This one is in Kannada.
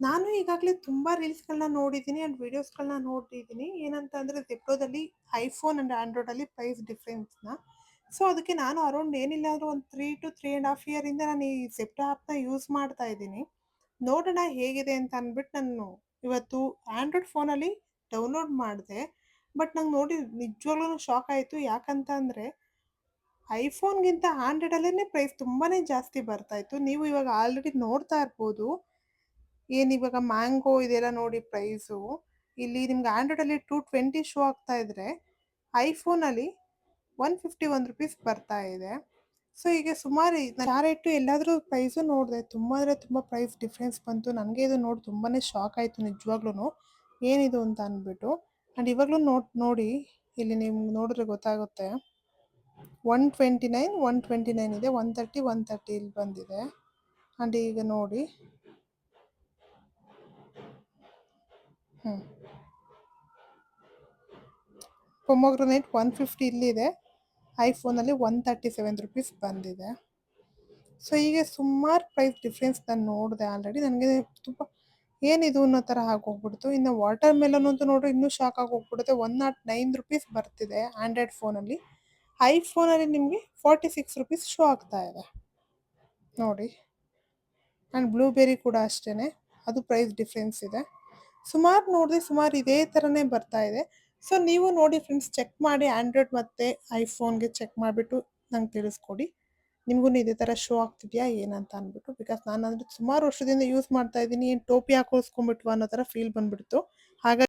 ನಾನು ಈಗಾಗಲೇ ತುಂಬಾ ರೀಲ್ಸ್‌ಗಳನ್ನ ನೋಡಿದ್ದೀನಿ ಅಂಡ್ ವೀಡಿಯೋಸ್‌ಗಳನ್ನ ನೋಡಿದ್ದೀನಿ. ಏನಂತ ಅಂದ್ರೆ ಜೆಪ್ಟೋದಲ್ಲಿ ಐಫೋನ್ ಅಂಡ್ ಆಂಡ್ರಾಯ್ಡಲ್ಲಿ ಪ್ರೈಸ್ ಡಿಫರೆನ್ಸ್‌ನ. ಸೊ, ಅದಕ್ಕೆ ನಾನು ಅರೌಂಡ್ ಏನಿಲ್ಲ ಅಂದ್ರೂ ಒಂದು 3 to 3 1/2 ಇಯರಿಂದ ನಾನು ಈ ಜೆಪ್ಟೋ ಆ್ಯಪ್‌ನ ಯೂಸ್ ಮಾಡ್ತಾ ಇದ್ದೀನಿ. ನೋಡೋಣ ಹೇಗಿದೆ ಅಂತ ಅಂದ್ಬಿಟ್ಟು ನಾನು ಇವತ್ತು ಆಂಡ್ರಾಯ್ಡ್ ಫೋನಲ್ಲಿ ಡೌನ್ಲೋಡ್ ಮಾಡಿದೆ. ಬಟ್ ನಂಗೆ ನೋಡಿ ನಿಜವಾಗ್ಲೂ ಶಾಕ್ ಆಯಿತು. ಯಾಕಂತ ಅಂದ್ರೆ ಐಫೋನ್‌ಗಿಂತ ಆಂಡ್ರಾಯ್ಡಲ್ಲೇನೇ ಪ್ರೈಸ್ ತುಂಬಾನೇ ಜಾಸ್ತಿ ಬರ್ತಾ ಇತ್ತು. ನೀವು ಇವಾಗ ಆಲ್ರೆಡಿ ನೋಡ್ತಾ ಇರ್ಬೋದು. ಏನಿವಾಗ ಮ್ಯಾಂಗೋ ಇದೆಲ್ಲ ನೋಡಿ ಪ್ರೈಸು. ಇಲ್ಲಿ ನಿಮ್ಗೆ ಆಂಡ್ರಾಯ್ಡಲ್ಲಿ 220 ಶೋ ಆಗ್ತಾ ಇದ್ರೆ, ಐಫೋನಲ್ಲಿ ₹151 ಬರ್ತಾ ಇದೆ. ಸೊ, ಹೀಗೆ ಸುಮಾರು ಕ್ಯಾರೆಟು ಎಲ್ಲಾದ್ರೂ ಪ್ರೈಸು ನೋಡಿದೆ. ತುಂಬ ಅಂದ್ರೆ ತುಂಬ ಪ್ರೈಸ್ ಡಿಫ್ರೆನ್ಸ್ ಬಂತು. ನನಗೆ ಇದು ನೋಡಿ ತುಂಬಾನೇ ಶಾಕ್ ಆಯಿತು ನಿಜವಾಗ್ಲೂನು. ಏನಿದು ಅಂತ ಅಂದ್ಬಿಟ್ಟು. ಆ್ಯಂಡ್ ಇವಾಗಲೂ ನೋಡಿ ಇಲ್ಲಿ ನಿಮ್ಗೆ ನೋಡಿದ್ರೆ ಗೊತ್ತಾಗುತ್ತೆ. 129, 129 ಇದೆ. 130, 130 ಇಲ್ಲಿ ಬಂದಿದೆ. ಆ್ಯಂಡ್ ಈಗ ನೋಡಿ. ಹ್ಞೂ. ಪೊಮೊಗ್ರನೇಟ್ 150 ಇಲ್ಲಿದೆ. ಐಫೋನಲ್ಲಿ ₹137 ಬಂದಿದೆ. ಸೊ ಹೀಗೆ ಸುಮಾರು ಪ್ರೈಸ್ ಡಿಫ್ರೆನ್ಸ್ ನಾನು ನೋಡಿದೆ ಆಲ್ರೆಡಿ. ನನಗೆ ತುಂಬ ಏನಿದು ಅನ್ನೋ ಥರ ಆಗೋಗ್ಬಿಡ್ತು. ಇನ್ನು ವಾಟರ್ ಮೆಲನ್ ಅಂತೂ ನೋಡ್ರೆ ಇನ್ನೂ ಶಾಕ್ ಆಗೋಗ್ಬಿಡುತ್ತೆ. ₹109 ಬರ್ತಿದೆ ಆಂಡ್ರಾಯ್ಡ್ ಫೋನಲ್ಲಿ. ಐಫೋನಲ್ಲಿ ನಿಮಗೆ ₹46 ಶೋ ಆಗ್ತಾ ಇದೆ ನೋಡಿ. ಆ್ಯಂಡ್ ಬ್ಲೂಬೆರಿ ಕೂಡ ಅಷ್ಟೇ, ಅದು ಪ್ರೈಸ್ ಡಿಫ್ರೆನ್ಸ್ ಇದೆ. ಸುಮಾರು ನೋಡಿದೆ, ಸುಮಾರು ಇದೇ ಥರನೇ ಬರ್ತಾ ಇದೆ. ಸೊ ನೀವು ನೋಡಿ ಫ್ರೆಂಡ್ಸ್, ಚೆಕ್ ಮಾಡಿ ಆಂಡ್ರಾಯ್ಡ್ ಮತ್ತು ಐಫೋನ್ಗೆ ಚೆಕ್ ಮಾಡಿಬಿಟ್ಟು ನಂಗೆ ತಿಳಿಸ್ಕೊಡಿ. ನಿಮಗೂ ಇದೇ ಥರ ಶೋ ಆಗ್ತಿದೆಯಾ ಏನಂತ ಅಂದ್ಬಿಟ್ಟು. ಬಿಕಾಸ್ ನಾನು ಅಂದರೆ ಸುಮಾರು ವರ್ಷದಿಂದ ಯೂಸ್ ಮಾಡ್ತಾ ಇದ್ದೀನಿ. ಏನು ಟೋಪಿ ಹಾಕೊಳ್ಸ್ಕೊಂಬಿಟ್ವಾ ಅನ್ನೋ ಥರ ಫೀಲ್ ಬಂದುಬಿಡ್ತು. ಹಾಗಾಗಿ